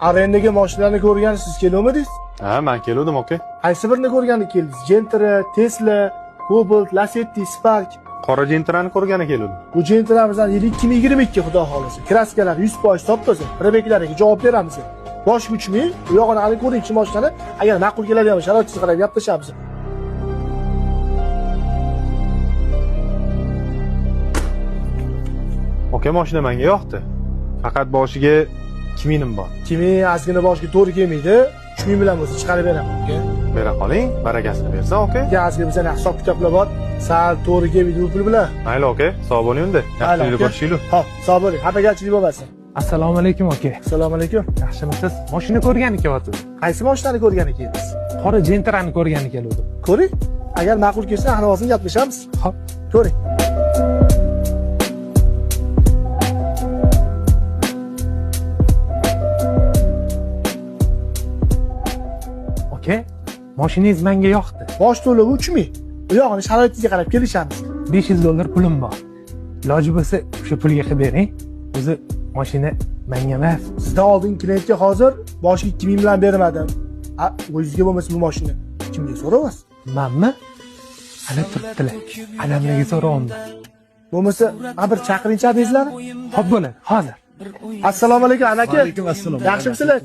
Arendaga mashinalarni ko'rgansiz, kelmadingiz? Ha, men keldim, aka. Qaysi birini ko'rgani keldingiz? Gentra, Tesla, Cobalt, Lacetti, Spark. Qora Gentrani ko'rgani keldim. Bu Gentra'mizdan yil 2022 xudo xolasa. Kraskalar 100% top-toza. Probeklariga javob beramiz. Bosh uchmi? Bu yog'ini hali ko'ringchi mashinani. Agar ma'qul keladigan bo'lsa, sharoitingizni qarab gaplashamiz. Aka, mashina menga yoqdi. Faqat boshiga 2000 bor. 2000 ozgina boshiga to'g'ri kelmaydi. 3000 bilan bo'lsa chiqarib beraman, aka. Bera qoling, barakasini bersa, aka. Gazga bizning hisob kitoblar bor. Sal to'g'ri kelmaydi u pul bilan. Mayli, aka. Sog' bo'ling unda. Yaxshilik bo'lishinglar. Hop, sog' bo'ling. Xafagarchilik bo'lmasin. Assalomu alaykum aka. Assalomu alaykum. Yaxshimisiz? Mashina ko'rgani kelyapsiz. Qaysi mashinani ko'rgani keldingiz? Qora Gentrani ko'rgani keldim. Ko'ring. Agar ma'qul kelsa, ahvolini gaplashamiz. Hop. Ko'ring. Aka, mashinangiz menga yoqdi. Bosh to'lovi 3000. Bu yog'ini sharoitingizga qarab kelishamiz. $500 pulim bor. Iloji bo'lsa, o'sha pulga qilib bering. O'zi mashina menga emas. Sizdan oldin klientga hozir boshiga 2000 bilan bermadim. O'zingizga bo'lmasa bu mashina kimga so'rayapsiz? Menmi? Ana turibdilar. Anamlarga so'rayapman. Bo'lmasa, bir chaqiringchi adingizlarni. Xo'p bo'ladi, hozir. Assalomu alaykum, aka. Alaykum assalom. Yaxshimisizlar?